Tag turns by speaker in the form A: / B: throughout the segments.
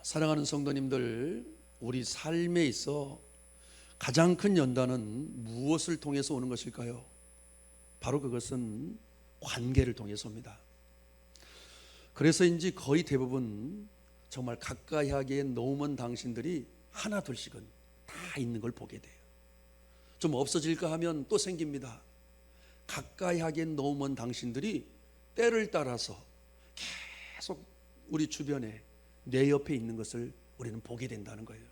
A: 사랑하는 성도님들, 우리 삶에 있어 가장 큰 연단은 무엇을 통해서 오는 것일까요? 바로 그것은 관계를 통해서입니다. 그래서인지 거의 대부분 정말 가까이 하기에 너무 먼 당신들이 하나 둘씩은 다 있는 걸 보게 돼요. 좀 없어질까 하면 또 생깁니다. 가까이 하기엔 너무 먼 당신들이 때를 따라서 계속 우리 주변에 내 옆에 있는 것을 우리는 보게 된다는 거예요.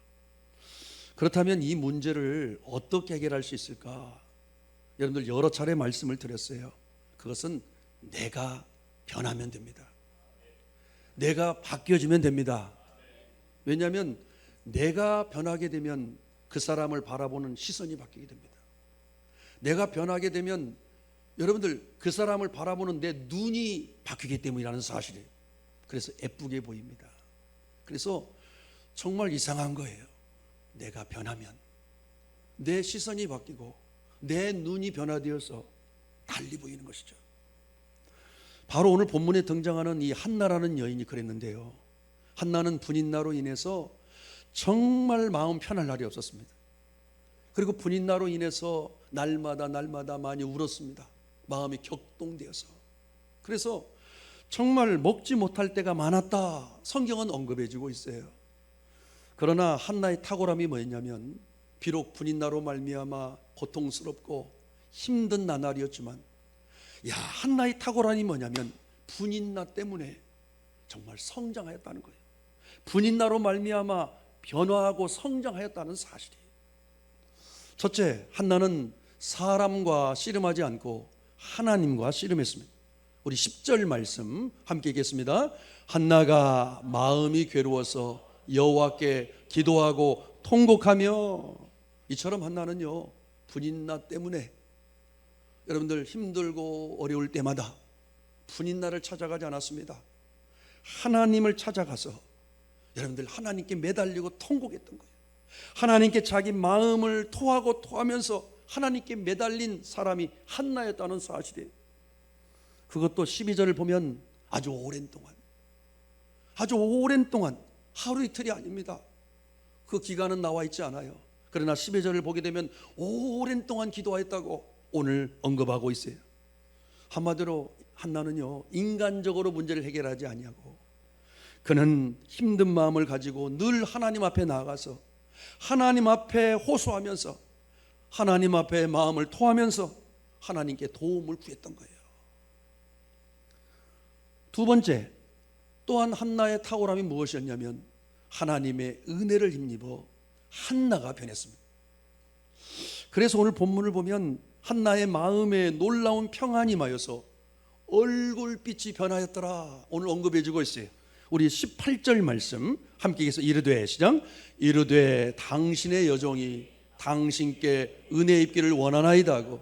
A: 그렇다면 이 문제를 어떻게 해결할 수 있을까? 여러분들 여러 차례 말씀을 드렸어요. 그것은 내가 변하면 됩니다. 내가 바뀌어지면 됩니다. 왜냐하면 내가 변하게 되면 그 사람을 바라보는 시선이 바뀌게 됩니다. 내가 변하게 되면 여러분들 그 사람을 바라보는 내 눈이 바뀌기 때문이라는 사실이에요. 그래서 예쁘게 보입니다. 그래서 정말 이상한 거예요. 내가 변하면 내 시선이 바뀌고 내 눈이 변화되어서 달리 보이는 것이죠. 바로 오늘 본문에 등장하는 이 한나라는 여인이 그랬는데요. 한나는 분인나로 인해서 정말 마음 편할 날이 없었습니다. 그리고 분인나로 인해서 날마다 많이 울었습니다. 마음이 격동되어서. 그래서 정말 먹지 못할 때가 많았다, 성경은 언급해주고 있어요. 그러나 한나의 탁월함이 뭐였냐면, 비록 분인나로 말미암아 고통스럽고 힘든 나날이었지만, 한나의 탁월함이 뭐냐면 분인나 때문에 정말 성장하였다는 거예요. 분인나로 말미암아 변화하고 성장하였다는 사실이에요. 첫째, 한나는 사람과 씨름하지 않고 하나님과 씨름했습니다. 우리 10절 말씀 함께 읽겠습니다. 한나가 마음이 괴로워서 여호와께 기도하고 통곡하며. 이처럼 한나는요, 분인나 때문에 여러분들 힘들고 어려울 때마다 분인나를 찾아가지 않았습니다. 하나님을 찾아가서 여러분들 하나님께 매달리고 통곡했던 거예요. 하나님께 자기 마음을 토하고 토하면서 하나님께 매달린 사람이 한나였다는 사실이에요. 그것도 12절을 보면 아주 오랜 동안 하루 이틀이 아닙니다. 그 기간은 나와 있지 않아요. 그러나 12절을 보게 되면 오랜 동안 기도하였다고 오늘 언급하고 있어요. 한마디로 한나는요, 인간적으로 문제를 해결하지 아니하고 그는 힘든 마음을 가지고 늘 하나님 앞에 나아가서 하나님 앞에 호소하면서 하나님 앞에 마음을 토하면서 하나님께 도움을 구했던 거예요. 두 번째, 또한 한나의 탁월함이 무엇이었냐면 하나님의 은혜를 힘입어 한나가 변했습니다. 그래서 오늘 본문을 보면 한나의 마음에 놀라운 평안이 임하여서 얼굴빛이 변하였더라, 오늘 언급해주고 있어요. 우리 18절 말씀 함께 해서 이르되, 시작. 이르되 당신의 여종이 당신께 은혜 입기를 원하나이다 하고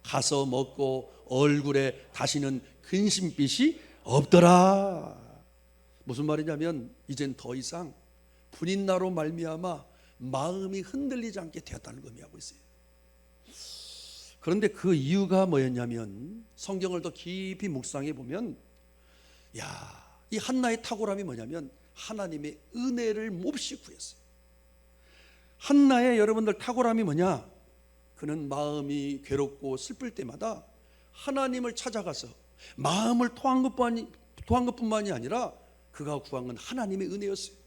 A: 가서 먹고 얼굴에 다시는 근심빛이 없더라. 무슨 말이냐면 이젠 더 이상 분인나로 말미암아 마음이 흔들리지 않게 되었다는 걸 의미하고 있어요. 그런데 그 이유가 뭐였냐면 성경을 더 깊이 묵상해 보면 이 한나의 탁월함이 뭐냐면 하나님의 은혜를 몹시 구했어요. 한나의 여러분들 탁월함이 뭐냐? 그는 마음이 괴롭고 슬플 때마다 하나님을 찾아가서 마음을 토한 것뿐만이 아니라 그가 구한 건 하나님의 은혜였어요.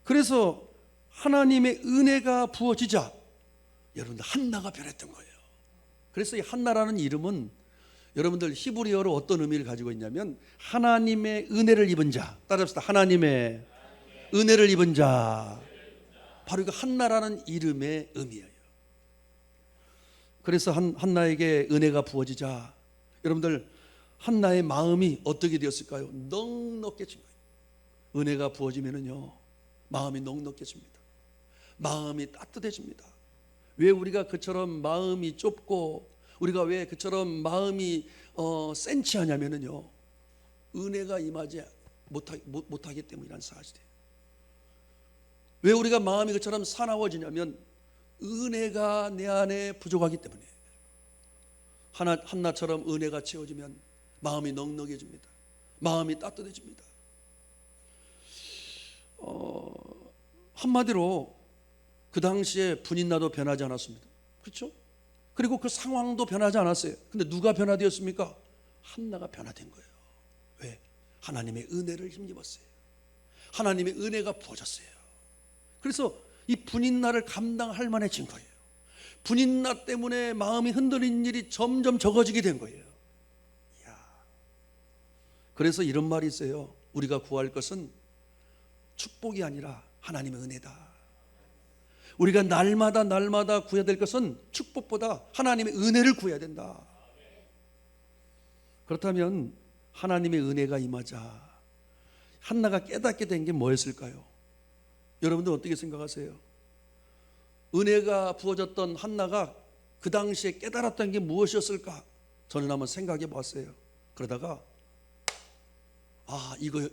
A: 그래서 하나님의 은혜가 부어지자 여러분들 한나가 변했던 거예요. 그래서 이 한나라는 이름은 여러분들 히브리어로 어떤 의미를 가지고 있냐면 하나님의 은혜를 입은 자. 따라합시다. 하나님의 은혜를 입은 자. 바로 그 한나라는 이름의 의미예요. 그래서 한나에게 은혜가 부어지자 여러분들 한나의 마음이 어떻게 되었을까요? 넉넉해진 거예요. 은혜가 부어지면은요, 마음이 넉넉해집니다. 마음이 따뜻해집니다. 왜 우리가 그처럼 마음이 좁고 우리가 왜 그처럼 마음이 센치하냐면은요, 은혜가 임하지 못하기 때문이라는 사실이에요. 왜 우리가 마음이 그처럼 사나워지냐면 은혜가 내 안에 부족하기 때문에. 한나처럼 은혜가 채워지면 마음이 넉넉해집니다. 마음이 따뜻해집니다. 한마디로 그 당시에 분인나도 변하지 않았습니다. 그렇죠? 그리고 그 상황도 변하지 않았어요. 근데 누가 변화되었습니까? 한나가 변화된 거예요. 왜? 하나님의 은혜를 힘입었어요. 하나님의 은혜가 부어졌어요. 그래서 이 분인나를 감당할 만해진 거예요. 분인나 때문에 마음이 흔들린 일이 점점 적어지게 된 거예요. 그래서 이런 말이 있어요. 우리가 구할 것은 축복이 아니라 하나님의 은혜다. 우리가 날마다 구해야 될 것은 축복보다 하나님의 은혜를 구해야 된다. 그렇다면 하나님의 은혜가 임하자 한나가 깨닫게 된 게 뭐였을까요? 여러분들 어떻게 생각하세요? 은혜가 부어졌던 한나가 그 당시에 깨달았던 게 무엇이었을까? 저는 한번 생각해 봤어요. 그러다가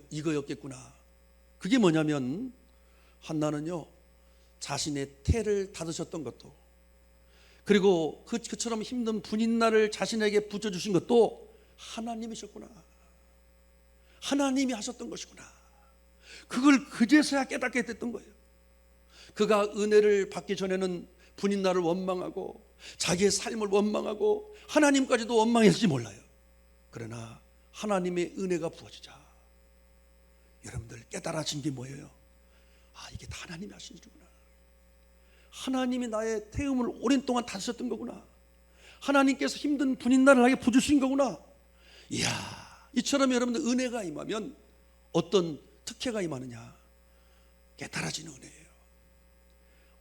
A: 이거였겠구나. 그게 뭐냐면 한나는요 자신의 태를 닫으셨던 것도, 그리고 그처럼 힘든 분인나를 자신에게 붙여주신 것도 하나님이셨구나. 하나님이 하셨던 것이구나. 그걸 그제서야 깨닫게 됐던 거예요. 그가 은혜를 받기 전에는 분인나를 원망하고 자기의 삶을 원망하고 하나님까지도 원망했을지 몰라요. 그러나 하나님의 은혜가 부어지자 여러분들 깨달아진 게 뭐예요? 이게 다 하나님이 하신 일이구나. 하나님이 나의 태음을 오랜 동안 다스렸던 거구나. 하나님께서 힘든 분인나를 나에게 부주신 거구나. 이야, 이처럼 여러분들 은혜가 임하면 어떤 특혜가 임하느냐? 깨달아지는 은혜예요.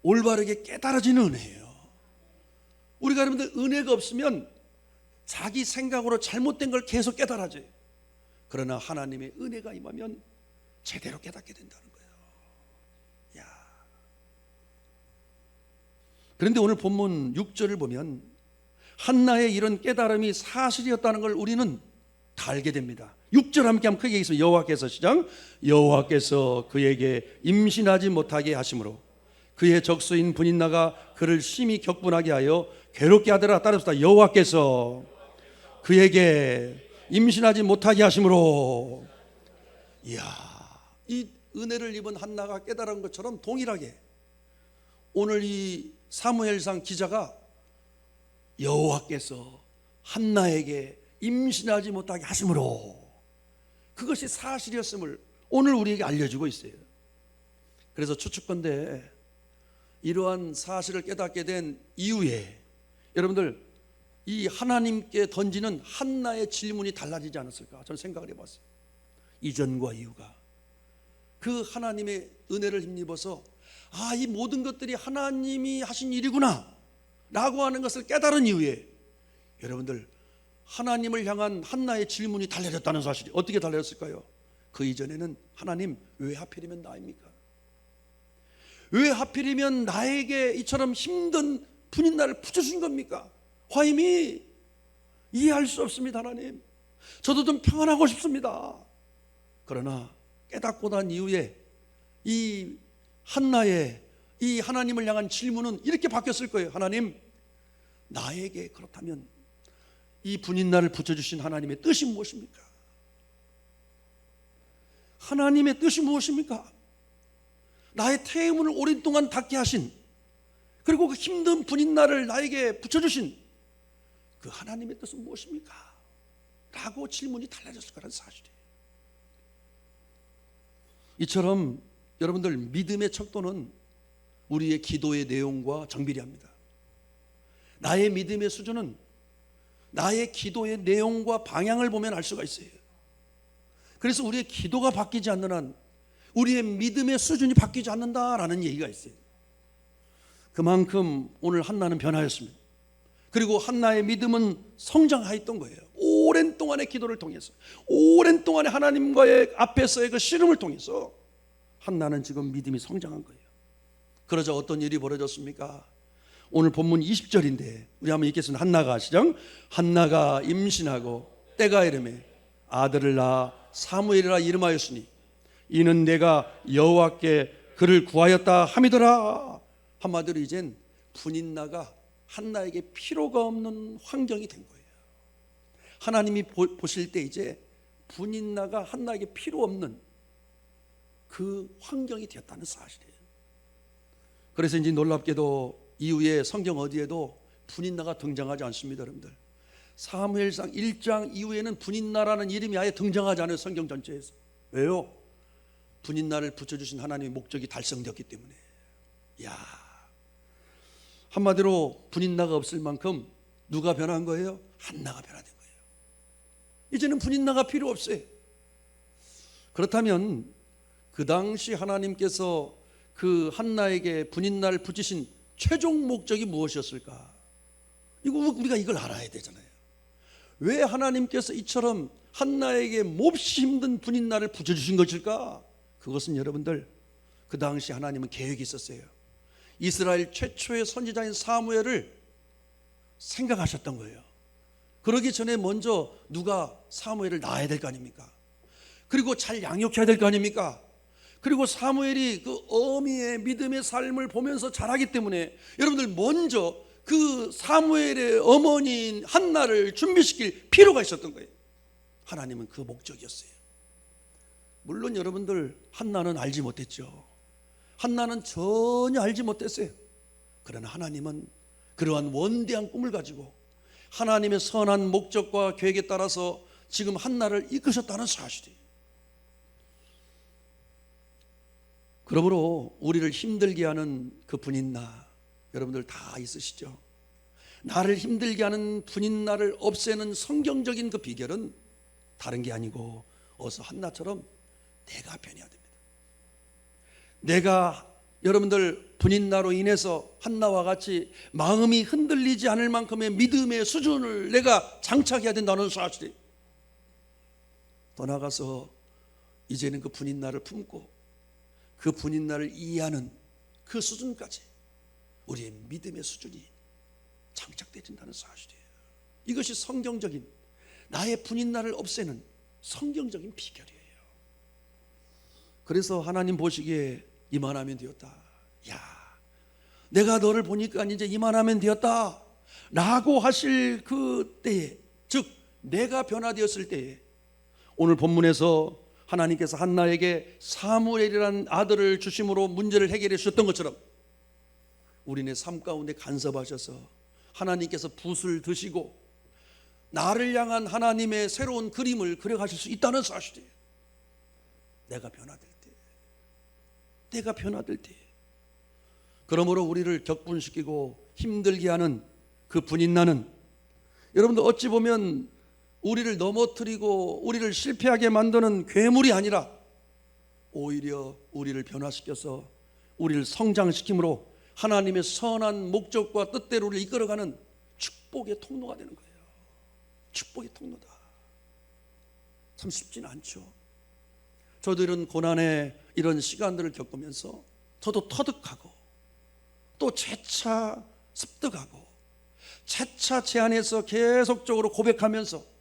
A: 올바르게 깨달아지는 은혜예요. 우리가 여러분들 은혜가 없으면 자기 생각으로 잘못된 걸 계속 깨달아져요. 그러나 하나님의 은혜가 임하면 제대로 깨닫게 된다는 거예요. 그런데 오늘 본문 6절을 보면 한나의 이런 깨달음이 사실이었다는 걸 우리는 다 알게 됩니다. 6절 함께 한번 크게 읽겠습니다. 여호와께서 시작. 여호와께서 그에게 임신하지 못하게 하심으로 그의 적수인 분인나가 그를 심히 격분하게 하여 괴롭게 하더라. 따라서 여호와께서 그에게 임신하지 못하게 하심으로. 이야, 이 은혜를 입은 한나가 깨달은 것처럼 동일하게 오늘 이 사무엘상 기자가 여호와께서 한나에게 임신하지 못하게 하심으로, 그것이 사실이었음을 오늘 우리에게 알려주고 있어요. 그래서 추측컨대 이러한 사실을 깨닫게 된 이후에 여러분들 이 하나님께 던지는 한나의 질문이 달라지지 않았을까 저는 생각을 해봤어요. 이전과 이후가 그 하나님의 은혜를 힘입어서 이 모든 것들이 하나님이 하신 일이구나 라고 하는 것을 깨달은 이후에 여러분들 하나님을 향한 한나의 질문이 달라졌다는 사실이 어떻게 달라졌을까요? 그 이전에는 하나님 왜 하필이면 나입니까? 왜 하필이면 나에게 이처럼 힘든 분인나를 붙여주신 겁니까? 화임이 이해할 수 없습니다. 하나님, 저도 좀 평안하고 싶습니다. 그러나 깨닫고 난 이후에 이 한나의 이 하나님을 향한 질문은 이렇게 바뀌었을 거예요. 하나님, 나에게 그렇다면 이 분인나를 붙여주신 하나님의 뜻이 무엇입니까? 하나님의 뜻이 무엇입니까? 나의 태음을 오랜 동안 닫게 하신, 그리고 그 힘든 분인나를 나에게 붙여주신 그 하나님의 뜻은 무엇입니까? 라고 질문이 달라졌을 거라는 사실이에요. 이처럼 여러분들 믿음의 척도는 우리의 기도의 내용과 정비례합니다. 나의 믿음의 수준은 나의 기도의 내용과 방향을 보면 알 수가 있어요. 그래서 우리의 기도가 바뀌지 않는 한 우리의 믿음의 수준이 바뀌지 않는다라는 얘기가 있어요. 그만큼 오늘 한나는 변화였습니다. 그리고 한나의 믿음은 성장하였던 거예요. 오랜 동안의 기도를 통해서, 오랜 동안의 하나님과의 앞에서의 그 씨름을 통해서 한나는 지금 믿음이 성장한 거예요. 그러자 어떤 일이 벌어졌습니까? 오늘 본문 20절인데 우리 한번 읽겠습니다. 한나가 시작. 한나가 임신하고 때가 이르매 아들을 낳아 사무엘이라 이름하였으니 이는 내가 여호와께 그를 구하였다 함이더라. 한마디로 이젠 분인나가 한나에게 필요가 없는 환경이 된 거예요. 하나님이 보실 때 이제 분인나가 한나에게 필요 없는, 그 환경이 되었다는 사실이에요. 그래서 이제 놀랍게도 이후에 성경 어디에도 분인나가 등장하지 않습니다, 여러분들. 사무엘상 1장 이후에는 분인나라는 이름이 아예 등장하지 않아요, 성경 전체에서. 왜요? 분인나를 붙여주신 하나님의 목적이 달성되었기 때문에. 야, 한마디로 분인나가 없을 만큼 누가 변한 거예요? 한나가 변화된 거예요. 이제는 분인나가 필요 없어요. 그렇다면 그 당시 하나님께서 그 한나에게 분인나를 붙이신 최종 목적이 무엇이었을까? 이거 우리가 이걸 알아야 되잖아요. 왜 하나님께서 이처럼 한나에게 몹시 힘든 분인나를 붙여주신 것일까? 그것은 여러분들, 그 당시 하나님은 계획이 있었어요. 이스라엘 최초의 선지자인 사무엘을 생각하셨던 거예요. 그러기 전에 먼저 누가 사무엘을 낳아야 될 거 아닙니까? 그리고 잘 양육해야 될 거 아닙니까? 그리고 사무엘이 그 어미의 믿음의 삶을 보면서 자라기 때문에 여러분들 먼저 그 사무엘의 어머니인 한나를 준비시킬 필요가 있었던 거예요. 하나님은 그 목적이었어요. 물론 여러분들, 한나는 알지 못했죠. 한나는 전혀 알지 못했어요. 그러나 하나님은 그러한 원대한 꿈을 가지고 하나님의 선한 목적과 계획에 따라서 지금 한나를 이끄셨다는 사실이에요. 그러므로 우리를 힘들게 하는 그 분인나, 여러분들 다 있으시죠? 나를 힘들게 하는 분인나를 없애는 성경적인 그 비결은 다른 게 아니고 어서 한나처럼 내가 변해야 됩니다. 내가 여러분들 분인나로 인해서 한나와 같이 마음이 흔들리지 않을 만큼의 믿음의 수준을 내가 장착해야 된다는 사실이. 더 나아가서 이제는 그 분인나를 품고 그 분인나를 이해하는 그 수준까지 우리의 믿음의 수준이 장착되어진다는 사실이에요. 이것이 성경적인 나의 분인나를 없애는 성경적인 비결이에요. 그래서 하나님 보시기에 이만하면 되었다. 야, 내가 너를 보니까 이제 이만하면 되었다 라고 하실 그 때에, 즉 내가 변화되었을 때에, 오늘 본문에서 하나님께서 한나에게 사무엘이라는 아들을 주심으로 문제를 해결해 주셨던 것처럼 우리네 삶 가운데 간섭하셔서 하나님께서 붓을 드시고 나를 향한 하나님의 새로운 그림을 그려가실 수 있다는 사실이에요. 내가 변화될 때, 내가 변화될 때. 그러므로 우리를 격분시키고 힘들게 하는 그 분인나는 여러분들 어찌 보면 우리를 넘어뜨리고 우리를 실패하게 만드는 괴물이 아니라 오히려 우리를 변화시켜서 우리를 성장시킴으로 하나님의 선한 목적과 뜻대로 우리를 이끌어가는 축복의 통로가 되는 거예요. 축복의 통로다. 참 쉽지는 않죠. 저도 이런 고난의 이런 시간들을 겪으면서 저도 터득하고 또 재차 습득하고 재차 제 안에서 계속적으로 고백하면서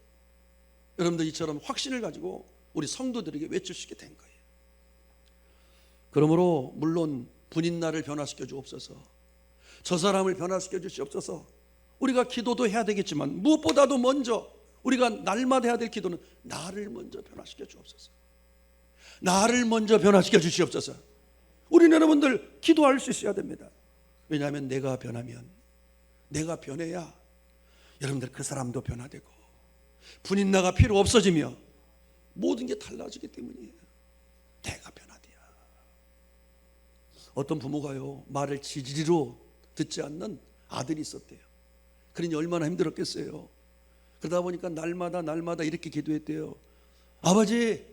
A: 여러분들 이처럼 확신을 가지고 우리 성도들에게 외칠 수 있게 된 거예요. 그러므로 물론 분인나를 변화시켜 주옵소서, 저 사람을 변화시켜 주시옵소서, 우리가 기도도 해야 되겠지만 무엇보다도 먼저 우리가 날마다 해야 될 기도는 나를 먼저 변화시켜 주옵소서, 나를 먼저 변화시켜 주시옵소서. 우리는 여러분들 기도할 수 있어야 됩니다. 왜냐하면 내가 변하면, 내가 변해야 여러분들 그 사람도 변화되고 분인나가 필요 없어지며 모든 게 달라지기 때문이에요. 내가 변화돼야. 어떤 부모가요, 말을 지지리로 듣지 않는 아들이 있었대요. 그러니 얼마나 힘들었겠어요. 그러다 보니까 날마다 이렇게 기도했대요. 아버지,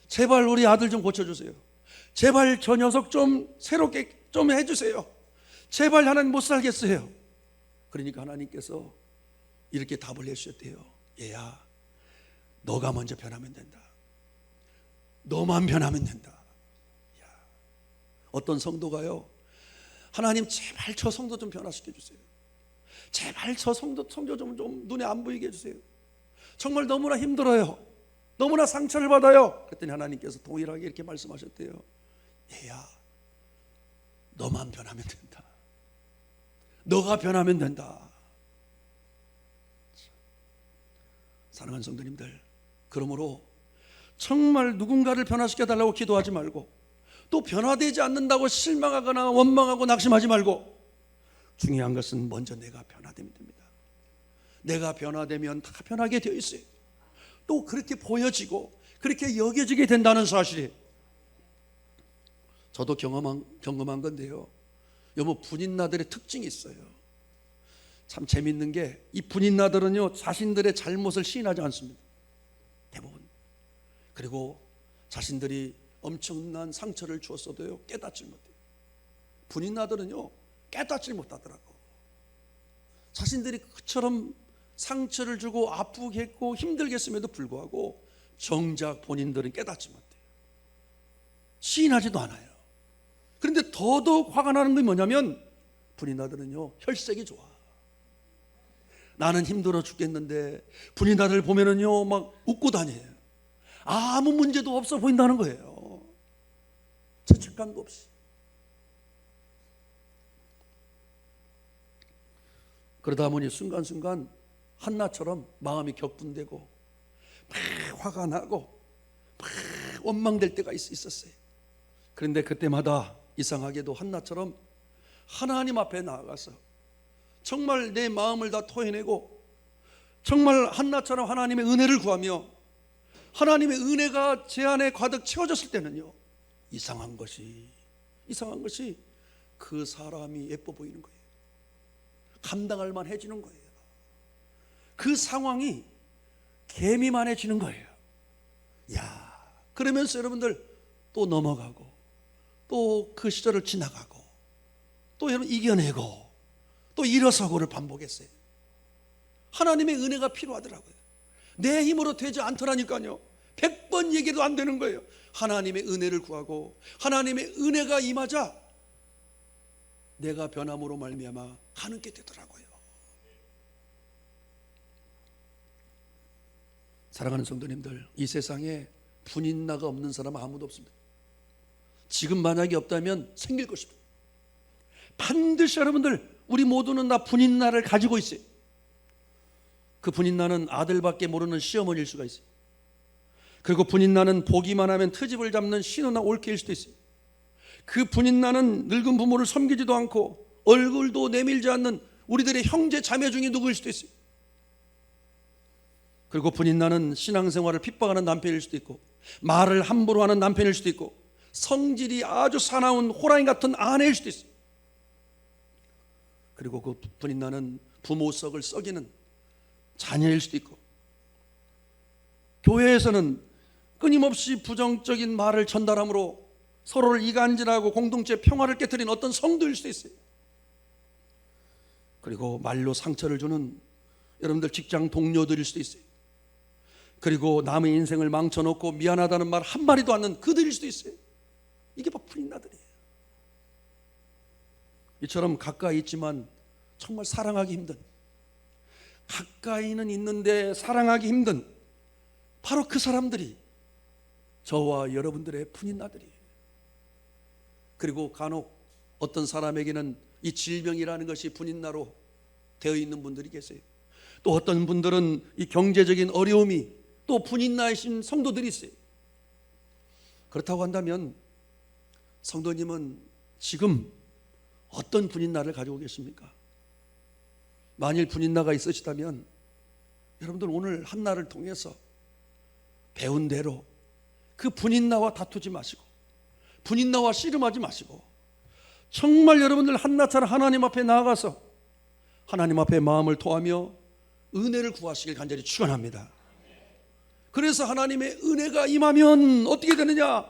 A: 제발 우리 아들 좀 고쳐주세요. 제발 저 녀석 좀 새롭게 좀 해주세요. 제발 하나님 못 살겠어요. 그러니까 하나님께서 이렇게 답을 해주셨대요. 얘야, 너가 먼저 변하면 된다. 너만 변하면 된다. 야, 어떤 성도가요, 하나님 제발 저 성도 좀 변화시켜 주세요. 제발 저 성도 좀 눈에 안 보이게 해주세요. 정말 너무나 힘들어요. 너무나 상처를 받아요. 그랬더니 하나님께서 동일하게 이렇게 말씀하셨대요. 얘야, 너만 변하면 된다. 너가 변하면 된다. 사랑하는 성도님들, 그러므로 정말 누군가를 변화시켜 달라고 기도하지 말고 또 변화되지 않는다고 실망하거나 원망하고 낙심하지 말고, 중요한 것은 먼저 내가 변화되면 됩니다. 내가 변화되면 다 변하게 되어 있어요. 또 그렇게 보여지고 그렇게 여겨지게 된다는 사실이, 저도 경험한 건데요. 여보, 분인나들의 특징이 있어요. 참 재밌는 게, 이 분인나들은요, 자신들의 잘못을 시인하지 않습니다. 대부분. 그리고 자신들이 엄청난 상처를 주었어도요, 깨닫지 못해요. 분인나들은요, 깨닫지 못하더라고. 자신들이 그처럼 상처를 주고 아프게 했고 힘들게 했음에도 불구하고 정작 본인들은 깨닫지 못해요. 시인하지도 않아요. 그런데 더더욱 화가 나는 게 뭐냐면, 분인나들은요, 혈색이 좋아. 나는 힘들어 죽겠는데 분인나들 보면은요, 막 웃고 다녀요. 아무 문제도 없어 보인다는 거예요. 죄책감도 없이. 그러다 보니 순간순간 한나처럼 마음이 격분되고 막 화가 나고 막 원망될 때가 있었어요. 그런데 그때마다 이상하게도 한나처럼 하나님 앞에 나아가서 정말 내 마음을 다 토해내고, 정말 한나처럼 하나님의 은혜를 구하며 하나님의 은혜가 제 안에 가득 채워졌을 때는요, 이상한 것이 그 사람이 예뻐 보이는 거예요. 감당할 만해지는 거예요. 그 상황이 개미만해지는 거예요. 야, 그러면서 여러분들 또 넘어가고, 또 그 시절을 지나가고, 또 여러분 이겨내고, 또 일어서고를 반복했어요. 하나님의 은혜가 필요하더라고요. 내 힘으로 되지 않더라니까요. 100번 얘기해도 안 되는 거예요. 하나님의 은혜를 구하고 하나님의 은혜가 임하자 내가 변함으로 말미암아 가능케 되더라고요. 사랑하는 성도님들, 이 세상에 분인나가 없는 사람은 아무도 없습니다. 지금 만약에 없다면 생길 것입니다. 반드시 여러분들, 우리 모두는 다 분인나를 가지고 있어요. 그 분인나는 아들밖에 모르는 시어머니일 수가 있어요. 그리고 분인나는 보기만 하면 트집을 잡는 신우나 올케일 수도 있어요. 그 분인나는 늙은 부모를 섬기지도 않고 얼굴도 내밀지 않는 우리들의 형제 자매 중에 누구일 수도 있어요. 그리고 분인나는 신앙생활을 핍박하는 남편일 수도 있고, 말을 함부로 하는 남편일 수도 있고, 성질이 아주 사나운 호랑이 같은 아내일 수도 있어요. 그리고 그 분인나는 부모 썩을 썩이는 자녀일 수도 있고, 교회에서는 끊임없이 부정적인 말을 전달함으로 서로를 이간질하고 공동체 평화를 깨트린 어떤 성도일 수도 있어요. 그리고 말로 상처를 주는 여러분들 직장 동료들일 수도 있어요. 그리고 남의 인생을 망쳐놓고 미안하다는 말 한마디도 않는 그들일 수도 있어요. 이게 바로 분인나들이에요. 이처럼 가까이 있지만 정말 사랑하기 힘든, 가까이는 있는데 사랑하기 힘든 바로 그 사람들이 저와 여러분들의 분인나들이에요. 그리고 간혹 어떤 사람에게는 이 질병이라는 것이 분인나로 되어 있는 분들이 계세요. 또 어떤 분들은 이 경제적인 어려움이 또 분인나이신 성도들이 있어요. 그렇다고 한다면 성도님은 지금 어떤 분인나를 가지고 계십니까? 만일 분인나가 있으시다면 여러분들 오늘 한나를 통해서 배운 대로 그 분인나와 다투지 마시고, 분인나와 씨름하지 마시고, 정말 여러분들 한나처럼 하나님 앞에 나아가서 하나님 앞에 마음을 토하며 은혜를 구하시길 간절히 축원합니다. 그래서 하나님의 은혜가 임하면 어떻게 되느냐?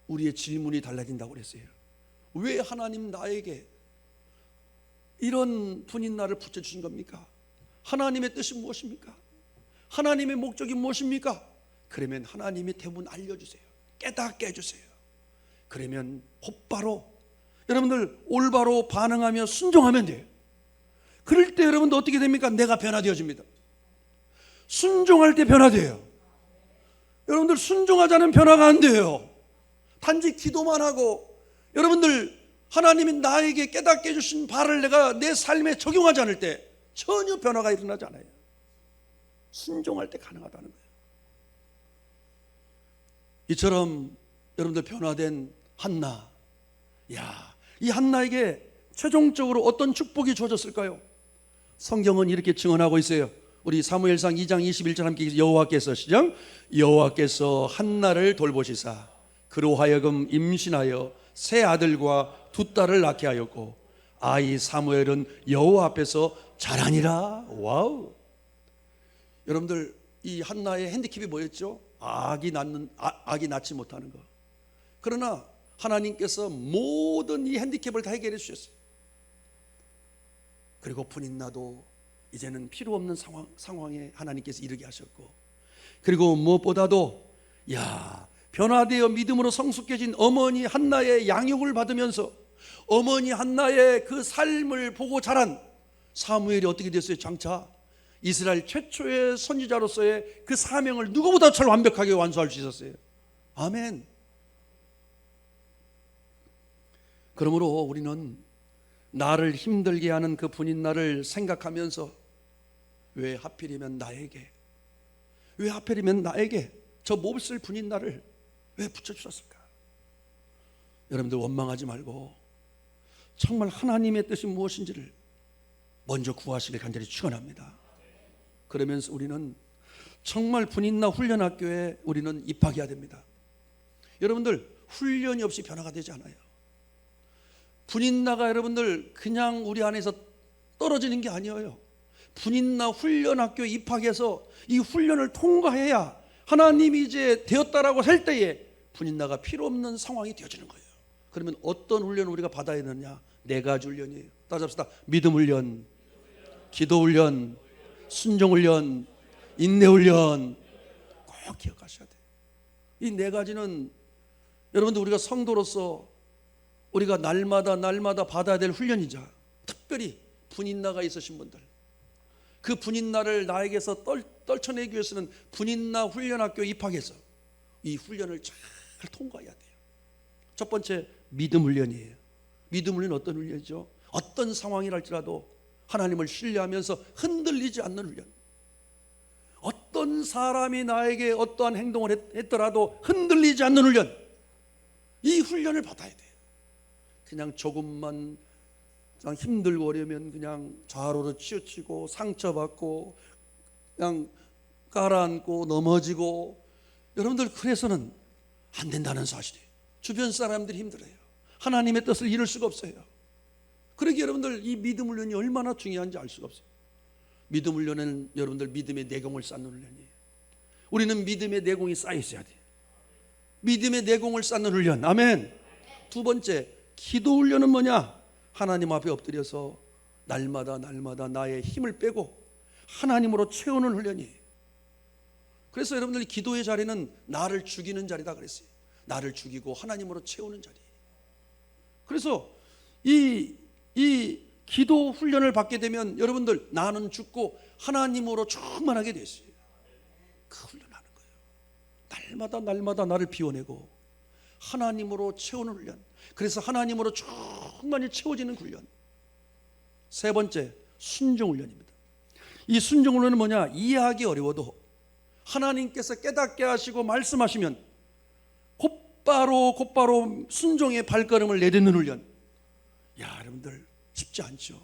A: 우리의 질문이 달라진다고 그랬어요. 왜 하나님 나에게 이런 분인나를 붙여주신 겁니까? 하나님의 뜻이 무엇입니까? 하나님의 목적이 무엇입니까? 그러면 하나님이 대부분 알려주세요. 깨닫게 해주세요. 그러면 곧바로 여러분들 올바로 반응하며 순종하면 돼요. 그럴 때 여러분들 어떻게 됩니까? 내가 변화되어집니다. 순종할 때 변화돼요. 여러분들 순종하지 않으면 변화가 안 돼요. 단지 기도만 하고 여러분들 하나님이 나에게 깨닫게 해주신 바를 내가 내 삶에 적용하지 않을 때 전혀 변화가 일어나지 않아요. 순종할 때 가능하다는 거예요. 이처럼 여러분들 변화된 한나. 야, 이 한나에게 최종적으로 어떤 축복이 주어졌을까요? 성경은 이렇게 증언하고 있어요. 우리 사무엘상 2장 21절 함께 여호와께서 시작. 여호와께서 한나를 돌보시사 그로 하여금 임신하여 세 아들과 두 딸을 낳게 하였고 아이 사무엘은 여호와 앞에서 자라니라. 와우. 여러분들 이 한나의 핸디캡이 뭐였죠? 아기 낳지 못하는 거. 그러나 하나님께서 모든 이 핸디캡을 다 해결해 주셨어요. 그리고 분인나도 이제는 필요 없는 상황에 하나님께서 이르게 하셨고, 그리고 무엇보다도 변화되어 믿음으로 성숙해진 어머니 한나의 양육을 받으면서 어머니 한나의 그 삶을 보고 자란 사무엘이 어떻게 됐어요? 장차 이스라엘 최초의 선지자로서의 그 사명을 누구보다 잘 완벽하게 완수할 수 있었어요. 아멘. 그러므로 우리는 나를 힘들게 하는 그 분인나를 생각하면서 왜 하필이면 나에게, 왜 하필이면 나에게 저 몹쓸 분인나를 왜 붙여주셨을까? 여러분들 원망하지 말고 정말 하나님의 뜻이 무엇인지를 먼저 구하시길 간절히 축원합니다. 그러면서 우리는 정말 분인나 훈련학교에 우리는 입학해야 됩니다. 여러분들 훈련이 없이 변화가 되지 않아요. 분인나가 여러분들 그냥 우리 안에서 떨어지는 게 아니에요. 분인나 훈련학교에 입학해서 이 훈련을 통과해야 하나님이 이제 되었다라고 할 때에 분인나가 필요 없는 상황이 되어지는 거예요. 그러면 어떤 훈련을 우리가 받아야 되느냐? 네 가지 훈련이에요. 따라잡시다. 믿음 훈련, 기도 훈련, 순종 훈련, 인내 훈련. 꼭 기억하셔야 돼요. 이 네 가지는 여러분들 우리가 성도로서 우리가 날마다 받아야 될 훈련이자, 특별히 분인나가 있으신 분들, 그 분인나를 나에게서 떨쳐내기 위해서는 분인나 훈련학교에 입학해서 이 훈련을 잘 통과해야 돼요. 첫 번째, 믿음 훈련이에요. 믿음 훈련은 어떤 훈련이죠? 어떤 상황이랄지라도 하나님을 신뢰하면서 흔들리지 않는 훈련. 어떤 사람이 나에게 어떠한 행동을 했더라도 흔들리지 않는 훈련. 이 훈련을 받아야 돼요. 그냥 조금만 힘들고 어려면 그냥 좌로로 치우치고 상처받고 그냥 가라앉고 넘어지고, 여러분들 그래서는 안 된다는 사실이에요. 주변 사람들이 힘들어요. 하나님의 뜻을 이룰 수가 없어요. 그러기에 여러분들 이 믿음 훈련이 얼마나 중요한지 알 수가 없어요. 믿음 훈련은 여러분들 믿음의 내공을 쌓는 훈련이에요. 우리는 믿음의 내공이 쌓여 있어야 돼요. 믿음의 내공을 쌓는 훈련. 아멘. 두 번째, 기도 훈련은 뭐냐? 하나님 앞에 엎드려서 날마다 나의 힘을 빼고 하나님으로 채우는 훈련이에요. 그래서 여러분들이 기도의 자리는 나를 죽이는 자리다 그랬어요. 나를 죽이고 하나님으로 채우는 자리. 그래서 이 기도 훈련을 받게 되면 여러분들 나는 죽고 하나님으로 충만하게 됐어요. 그 훈련하는 거예요. 날마다 나를 비워내고 하나님으로 채우는 훈련. 그래서 하나님으로 충만히 채워지는 훈련. 세 번째, 순종 훈련입니다. 이 순종 훈련은 뭐냐? 이해하기 어려워도 하나님께서 깨닫게 하시고 말씀하시면 곧바로 순종의 발걸음을 내딛는 훈련. 여러분들 쉽지 않죠.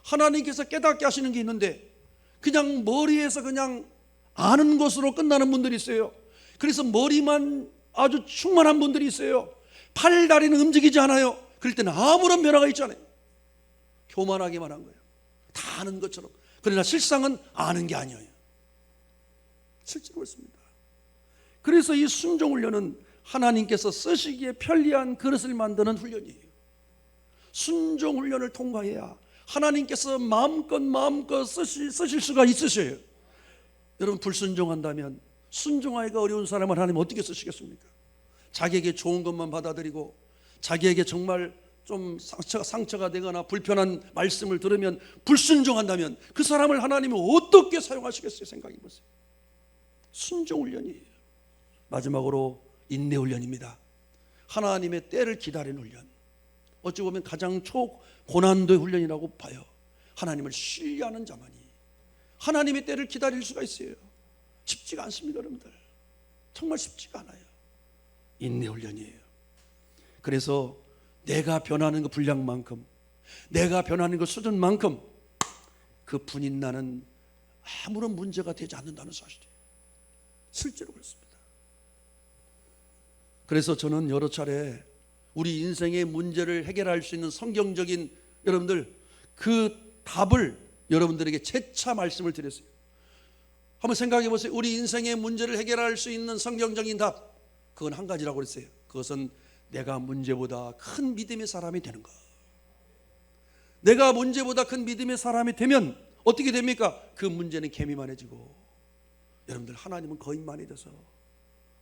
A: 하나님께서 깨닫게 하시는 게 있는데 그냥 머리에서 그냥 아는 것으로 끝나는 분들이 있어요. 그래서 머리만 아주 충만한 분들이 있어요. 팔, 다리는 움직이지 않아요. 그럴 때는 아무런 변화가 있지 않아요. 교만하기만 한 거예요. 다 아는 것처럼. 그러나 실상은 아는 게 아니에요. 실제로 그렇습니다. 그래서 이 순종 훈련은 하나님께서 쓰시기에 편리한 그릇을 만드는 훈련이에요. 순종 훈련을 통과해야 하나님께서 마음껏 쓰실 수가 있으셔요. 여러분 불순종한다면, 순종하기가 어려운 사람을 하나님 어떻게 쓰시겠습니까? 자기에게 좋은 것만 받아들이고 자기에게 정말 좀 상처가 되거나 불편한 말씀을 들으면 불순종한다면 그 사람을 하나님이 어떻게 사용하시겠어요? 생각해 보세요. 순종 훈련이에요. 마지막으로 인내 훈련입니다. 하나님의 때를 기다리는 훈련. 어찌 보면 가장 초고난도의 훈련이라고 봐요. 하나님을 신뢰하는 자만이 하나님의 때를 기다릴 수가 있어요. 쉽지가 않습니다, 여러분들. 정말 쉽지가 않아요. 인내 훈련이에요. 그래서 내가 변하는 그 분량만큼, 내가 변하는 그 수준만큼 그 분인나는 아무런 문제가 되지 않는다는 사실이에요. 실제로 그렇습니다. 그래서 저는 여러 차례 우리 인생의 문제를 해결할 수 있는 성경적인 여러분들 그 답을 여러분들에게 재차 말씀을 드렸어요. 한번 생각해 보세요. 우리 인생의 문제를 해결할 수 있는 성경적인 답, 그건 한 가지라고 그랬어요. 그것은 내가 문제보다 큰 믿음의 사람이 되는 것. 내가 문제보다 큰 믿음의 사람이 되면 어떻게 됩니까? 그 문제는 개미만해지고 여러분들 하나님은 거인만해져서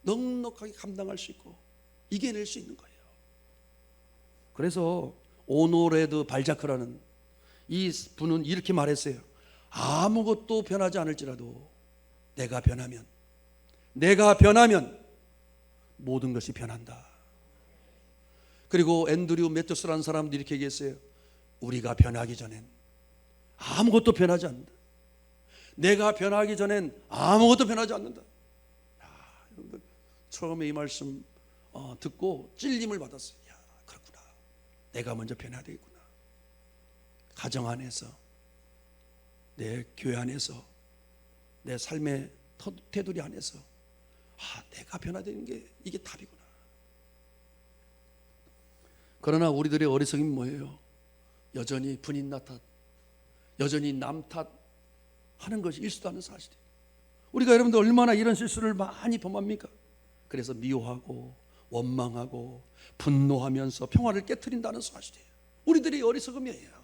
A: 넉넉하게 감당할 수 있고 이겨낼 수 있는 거예요. 그래서 오노레드 발자크라는 이 분은 이렇게 말했어요. 아무것도 변하지 않을지라도 내가 변하면 모든 것이 변한다. 그리고 앤드류 매튜스라는 사람도 이렇게 얘기했어요. 우리가 변하기 전엔 아무것도 변하지 않는다. 내가 변하기 전엔 아무것도 변하지 않는다. 여러분들 처음에 이 말씀 듣고 찔림을 받았어요. 야, 그렇구나. 내가 먼저 변해야 되겠구나. 가정 안에서, 내 교회 안에서, 내 삶의 테두리 안에서 내가 변화되는 게 이게 답이구나. 그러나 우리들의 어리석음이 뭐예요? 여전히 분인나 탓, 여전히 남 탓하는 것이 일수도 않은 사실이에요. 우리가 여러분들 얼마나 이런 실수를 많이 범합니까? 그래서 미워하고 원망하고 분노하면서 평화를 깨트린다는 사실이에요. 우리들의 어리석음이에요.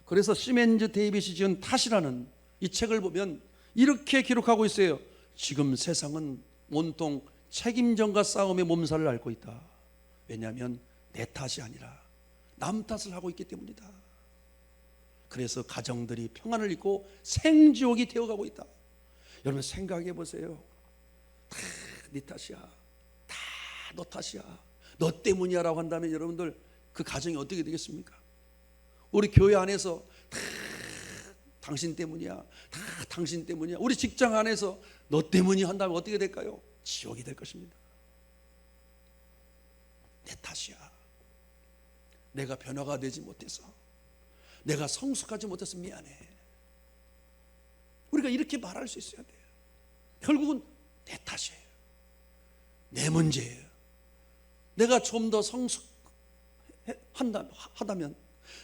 A: 그래서 시멘즈 데이빗이 지은 탓이라는 이 책을 보면 이렇게 기록하고 있어요. 지금 세상은 온통 책임전과 싸움의 몸살을 앓고 있다. 왜냐하면 내 탓이 아니라 남 탓을 하고 있기 때문이다. 그래서 가정들이 평안을 잃고 생지옥이 되어가고 있다. 여러분 생각해 보세요. 다 네 탓이야, 다 너 탓이야, 너 때문이야 라고 한다면 여러분들 그 가정이 어떻게 되겠습니까? 우리 교회 안에서 다 당신 때문이야, 다 당신 때문이야. 우리 직장 안에서 너 때문이야 한다면 어떻게 될까요? 지옥이 될 것입니다. 내 탓이야. 내가 변화가 되지 못해서, 내가 성숙하지 못해서 미안해. 우리가 이렇게 말할 수 있어야 돼요. 결국은 내 탓이에요. 내 문제예요. 내가 좀 더 성숙하다면,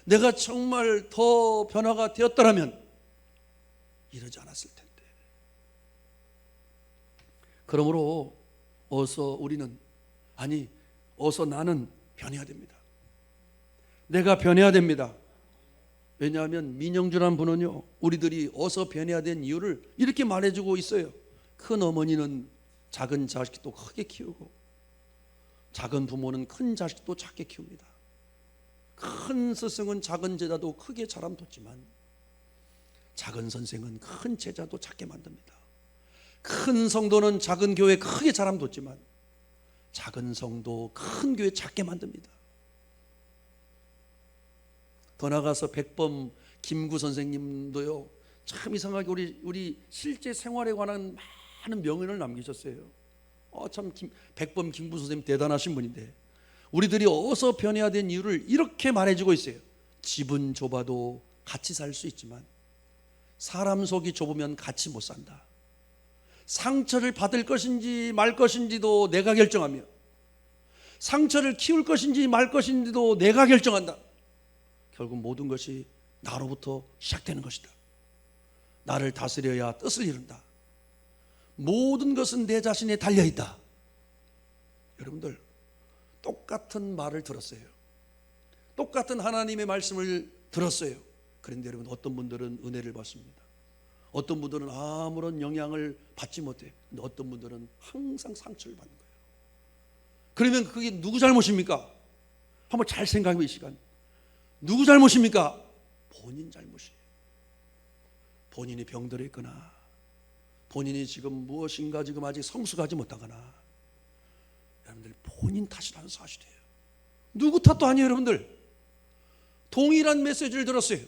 A: 내가 정말 더 변화가 되었더라면 이러지 않았을 텐데. 그러므로 어서 나는 변해야 됩니다. 내가 변해야 됩니다. 왜냐하면 민영주라는 분은요, 우리들이 어서 변해야 된 이유를 이렇게 말해주고 있어요. 큰 어머니는 작은 자식도 크게 키우고, 작은 부모는 큰 자식도 작게 키웁니다. 큰 스승은 작은 제자도 크게 자람 뒀지만, 작은 선생은 큰 제자도 작게 만듭니다. 큰 성도는 작은 교회 크게 자람 뒀지만, 작은 성도 큰 교회 작게 만듭니다. 더 나가서 백범 김구 선생님도요, 참 이상하게 우리 실제 생활에 관한 많은 명언을 남기셨어요. 백범 김구 선생님 대단하신 분인데, 우리들이 어서 변해야 된 이유를 이렇게 말해주고 있어요. 집은 좁아도 같이 살 수 있지만 사람 속이 좁으면 같이 못 산다. 상처를 받을 것인지 말 것인지도 내가 결정하며, 상처를 키울 것인지 말 것인지도 내가 결정한다. 결국 모든 것이 나로부터 시작되는 것이다. 나를 다스려야 뜻을 이룬다. 모든 것은 내 자신에 달려있다. 여러분들 똑같은 말을 들었어요. 똑같은 하나님의 말씀을 들었어요. 그런데 여러분, 어떤 분들은 은혜를 받습니다. 어떤 분들은 아무런 영향을 받지 못해요. 근데 어떤 분들은 항상 상처를 받는 거예요. 그러면 그게 누구 잘못입니까? 한번 잘 생각해 볼 시간. 누구 잘못입니까? 본인 잘못이에요. 본인이 병들어 있거나, 본인이 지금 무엇인가 지금 아직 성숙하지 못하거나, 여러분들 본인 탓이라는 사실이에요. 누구 탓도 아니에요. 여러분들 동일한 메시지를 들었어요.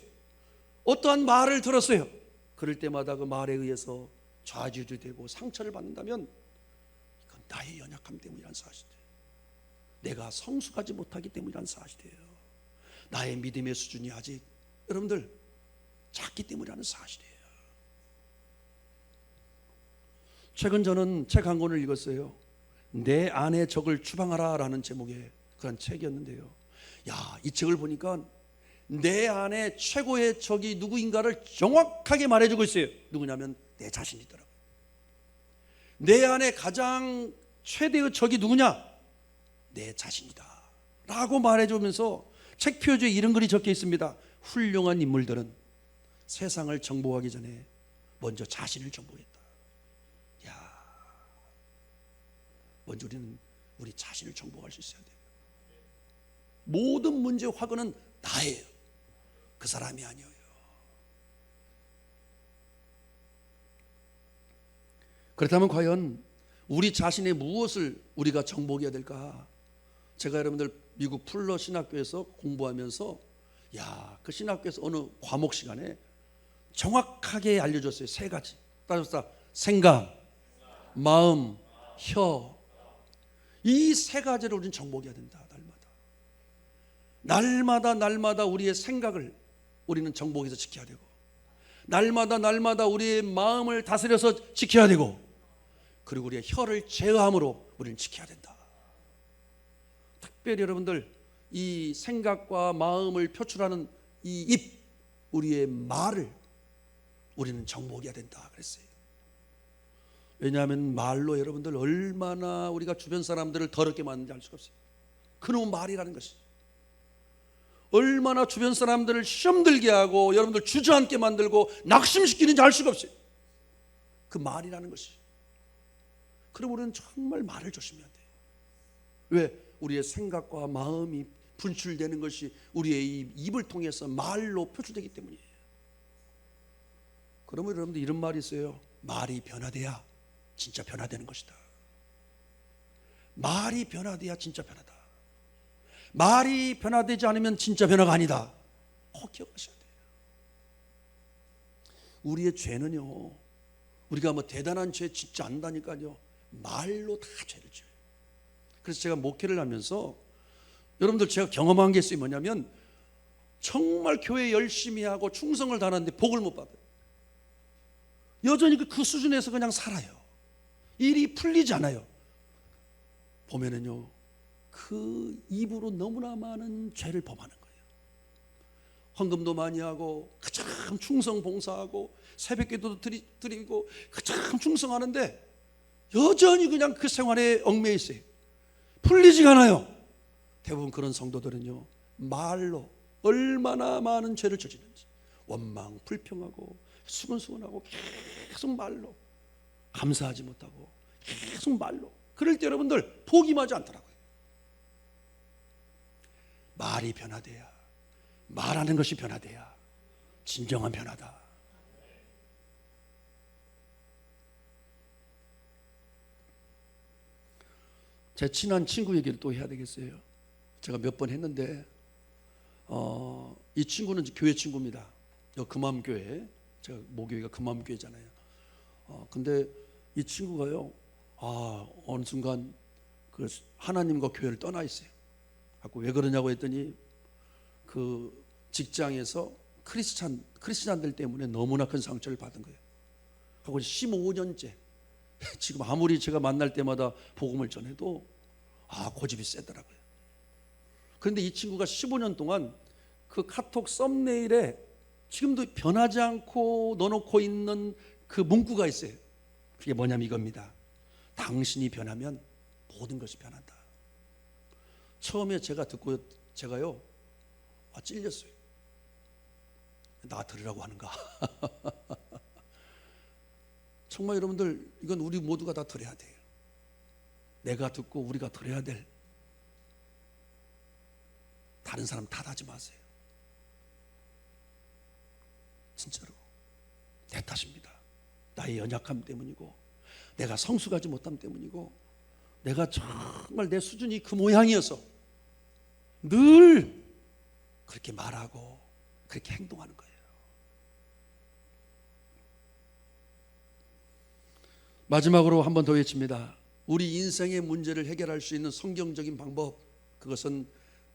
A: 어떠한 말을 들었어요. 그럴 때마다 그 말에 의해서 좌지우지되고 상처를 받는다면 이건 나의 연약함 때문이란 사실이에요. 내가 성숙하지 못하기 때문이란 사실이에요. 나의 믿음의 수준이 아직 여러분들 작기 때문이라는 사실이에요. 최근 저는 책 한 권을 읽었어요. 내 안의 적을 추방하라 라는 제목의 그런 책이었는데요, 이 책을 보니까 내 안에 최고의 적이 누구인가를 정확하게 말해주고 있어요. 누구냐면 내 자신이더라고요. 내 안에 가장 최대의 적이 누구냐? 내 자신이다 라고 말해주면서 책 표지에 이런 글이 적혀 있습니다. 훌륭한 인물들은 세상을 정복하기 전에 먼저 자신을 정복했다. 먼저 우리 자신을 정복할 수 있어야 돼요. 모든 문제의 화근은 나예요. 그 사람이 아니에요. 그렇다면 과연 우리 자신의 무엇을 우리가 정복해야 될까? 제가 여러분들 미국 풀러 신학교에서 공부하면서 그 신학교에서 어느 과목 시간에 정확하게 알려줬어요. 3가지. 따져서 생각, 마음, 혀. 이 3가지를 우리는 정복해야 된다. 날마다 우리의 생각을 우리는 정복해서 지켜야 되고, 날마다 우리의 마음을 다스려서 지켜야 되고, 그리고 우리의 혀를 제어함으로 우리는 지켜야 된다. 특별히 여러분들 이 생각과 마음을 표출하는 이 입, 우리의 말을 우리는 정복해야 된다 그랬어요. 왜냐하면 말로 여러분들 얼마나 우리가 주변 사람들을 더럽게 만드는지 알 수가 없어요. 그놈의 말이라는 것이 얼마나 주변 사람들을 시험 들게 하고 여러분들 주저앉게 만들고 낙심시키는지 알 수가 없어요. 그 말이라는 것이. 그럼 우리는 정말 말을 조심해야 돼요. 왜? 우리의 생각과 마음이 분출되는 것이 우리의 입을 통해서 말로 표출되기 때문이에요. 그러면 여러분들 이런 말이 있어요. 말이 변화돼야 진짜 변화되는 것이다. 말이 변화돼야 진짜 변화다. 말이 변화되지 않으면 진짜 변화가 아니다. 꼭 기억하셔야 돼요. 우리의 죄는요, 우리가 뭐 대단한 죄 짓지 않는다니까요, 말로 다 죄를 지어요. 그래서 제가 목회를 하면서 여러분들 제가 경험한 게 있어요. 뭐냐면 정말 교회 열심히 하고 충성을 다하는데 복을 못 받아요. 여전히 그 수준에서 그냥 살아요. 일이 풀리지 않아요. 보면은요, 그 입으로 너무나 많은 죄를 범하는 거예요. 헌금도 많이 하고 참 충성 봉사하고 새벽기도도 드리고 참 충성하는데 여전히 그냥 그 생활에 얽매여 있어요. 풀리지가 않아요. 대부분 그런 성도들은요, 말로 얼마나 많은 죄를 저지르는지, 원망, 불평하고 수근수근하고 계속 말로, 감사하지 못하고 계속 말로, 그럴 때 여러분들 포기하지 않더라고요. 말이 변화돼야, 말하는 것이 변화돼야 진정한 변화다. 제 친한 친구 얘기를 또 해야 되겠어요. 제가 몇 번 했는데 이 친구는 교회 친구입니다. 금암교회, 제가 모교회가 금암교회잖아요. 근데 이 친구가요, 어느 순간 그 하나님과 교회를 떠나 있어요. 왜 그러냐고 했더니 그 직장에서 크리스찬들 때문에 너무나 큰 상처를 받은 거예요. 하고 15년째 지금 아무리 제가 만날 때마다 복음을 전해도 고집이 세더라고요. 그런데 이 친구가 15년 동안 그 카톡 썸네일에 지금도 변하지 않고 넣어놓고 있는 그 문구가 있어요. 그게 뭐냐면 이겁니다. 당신이 변하면 모든 것이 변한다. 처음에 제가 듣고 제가요, 찔렸어요. 나 들으라고 하는가. 정말 여러분들 이건 우리 모두가 다 들어야 돼요. 내가 듣고 우리가 들어야 될, 다른 사람 탓하지 마세요. 진짜로 내 탓입니다. 나의 연약함 때문이고 내가 성숙하지 못함 때문이고 내가 정말 내 수준이 그 모양이어서 늘 그렇게 말하고 그렇게 행동하는 거예요. 마지막으로 한 번 더 외칩니다. 우리 인생의 문제를 해결할 수 있는 성경적인 방법, 그것은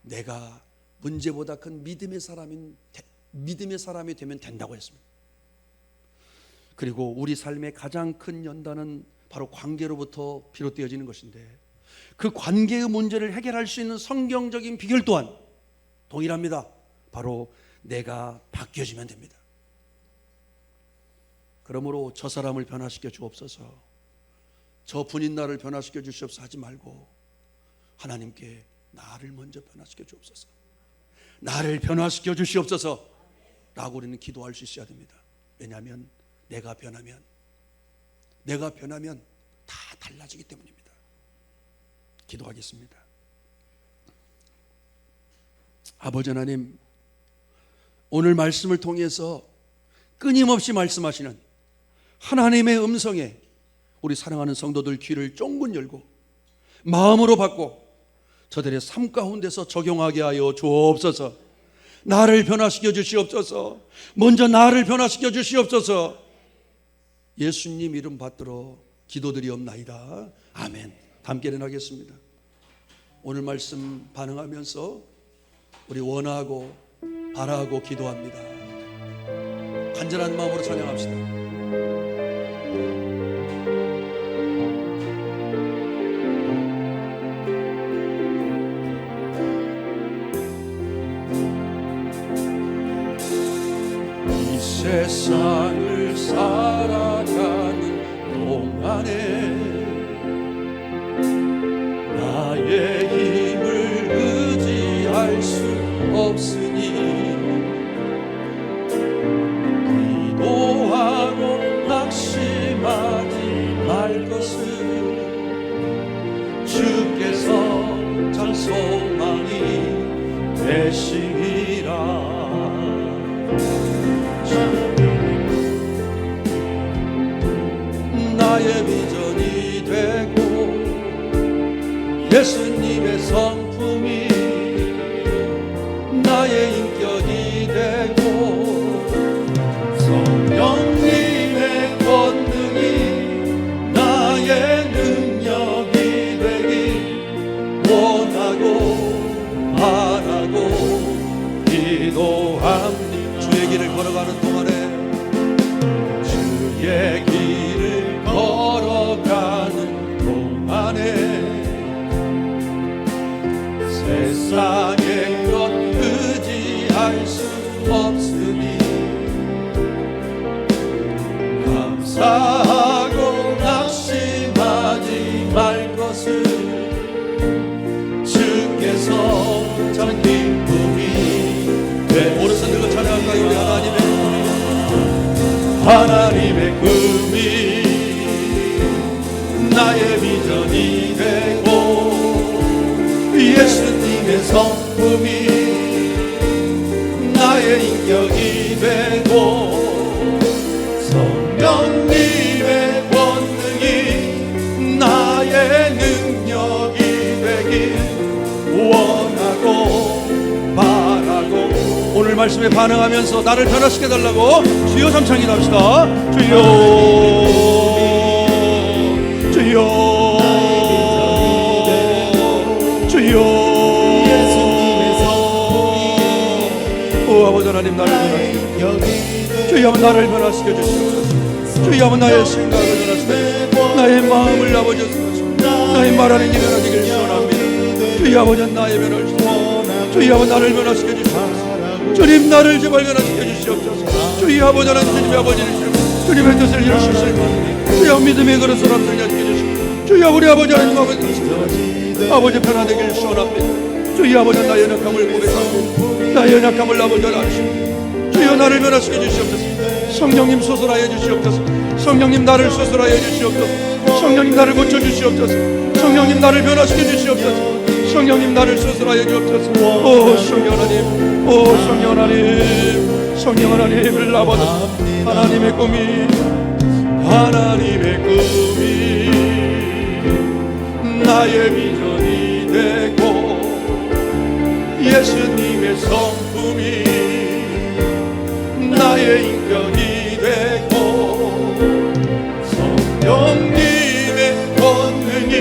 A: 내가 문제보다 큰 믿음의 사람이 되면 된다고 했습니다. 그리고 우리 삶의 가장 큰 연단은 바로 관계로부터 비롯되어지는 것인데, 그 관계의 문제를 해결할 수 있는 성경적인 비결 또한 동일합니다. 바로 내가 바뀌어지면 됩니다. 그러므로 저 사람을 변화시켜 주옵소서, 저 분인 나를 변화시켜 주시옵소서 하지 말고 하나님께 나를 먼저 변화시켜 주옵소서, 나를 변화시켜 주시옵소서 라고 우리는 기도할 수 있어야 됩니다. 왜냐하면 내가 변하면 다 달라지기 때문입니다. 기도하겠습니다. 아버지 하나님, 오늘 말씀을 통해서 끊임없이 말씀하시는 하나님의 음성에 우리 사랑하는 성도들 귀를 쫑긋 열고 마음으로 받고 저들의 삶 가운데서 적용하게 하여 주옵소서. 나를 변화시켜 주시옵소서. 먼저 나를 변화시켜 주시옵소서. 예수님 이름 받들어 기도드리옵나이다. 아멘. 함께 일어나겠습니다. 오늘 말씀 반응하면서 우리 원하고 바라고 기도합니다. 간절한 마음으로 찬양합시다. 세상을 살아가는 동안에 나의 힘을 의지할 수 없으니 기도하고 낙심하지 말 것을 주께서 참 소망이 되시리라. 나의 비전이 되고 예수님의 성품이 나의 인격이 되고 성령님의 권능이 나의 능력이 되길 원하고 바라고 기도합니다. 주의 길을 걸어가는 동안에 주의 길을 걸어가는 동안에 세상의 것 의지할 수 없으니 감사하고 낙심하지 말 것을 주께서 참 기쁨이 돼. 오늘 선들과 찬양할까요? 우리 하나님의 꿈이 나의 비전이 되고 예수님의 성품이 나의 인격이 되고 성령님의 권능이 나의 능력이 되길 원하고 바라고. 오늘 말씀에 반응하면서 나를 변화시켜 달라고 주여 삼창 기도합시다. 주여 주여 주여. 오 아버지 하나님, 나를 변화시켜 주여. 한번 나를 변화시켜 주시옵소서. 주여 한번 나의 생각을 변화시켜 주시옵소서. 나의 마음을 아버지 주옵소서. 나의 말하는 일이 변화되길 소원합니다. 주여 아버지 나의 변화를 주옵소서. 주여 한번 나를 변화시켜 주시옵소서. 주님 나를 제발 변화시켜 주시옵소서. 주여 아버지 하나님, 주님의 아버지를 주님의 뜻을 이루시실 것 주여 믿음의 그릇을 앞서게 해주시옵소서. 주여 우리 아버지 하나님, 아버지 변화되길 소원합니다. 주여 아버지 나의 연약함을 고백하고 나의 연약함을 아버지 알으시고 주여 나를 변화시켜 주시옵소서. 성령님 소설하여 주시옵소서. 성령님 나를 소설하여 주시옵소서. 성령님 나를 고쳐주시옵소서. 성령님 나를 변화시켜 주시옵소서. 성령님 나를 소설하여 주옵소서. 오 성령 하나님, 오 성령 하나님, 성령 하나님을 나보다 하나님의 꿈이 나의 비전이 되고 예수님의 성품이 나의 인격이 되고 성령님의 권능이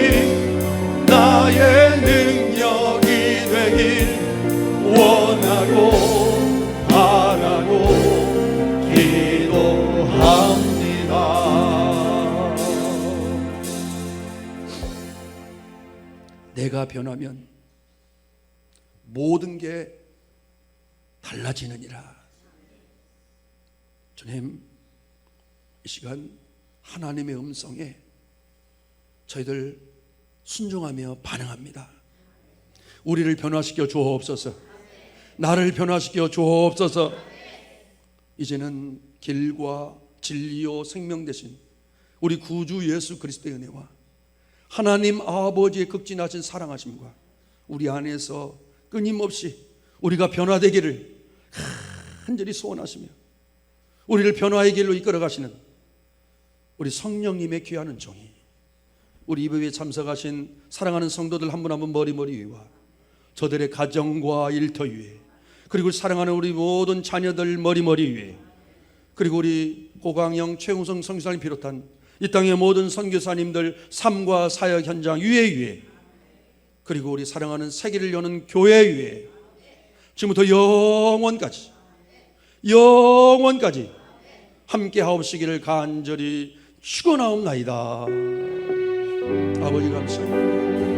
A: 내가 변하면 모든 게 달라지느니라. 주님, 이 시간 하나님의 음성에 저희들 순종하며 반응합니다. 우리를 변화시켜 주옵소서. 나를 변화시켜 주옵소서. 이제는 길과 진리요 생명 되신 우리 구주 예수 그리스도의 은혜와 하나님 아버지의 극진하신 사랑하심과 우리 안에서 끊임없이 우리가 변화되기를 간절히 소원하시며 우리를 변화의 길로 이끌어 가시는 우리 성령님의 귀한 은총이 우리 이 예배에 참석하신 사랑하는 성도들 한 분 한 분 머리 위와 저들의 가정과 일터 위에, 그리고 사랑하는 우리 모든 자녀들 머리 위에, 그리고 우리 고강영 최웅성 선교사님 비롯한 이 땅의 모든 선교사님들 삶과 사역 현장 위에, 그리고 우리 사랑하는 세계를 여는 교회 위에 지금부터 영원까지 함께 하옵시기를 간절히 축원하옵나이다. 아버지 감사합니다.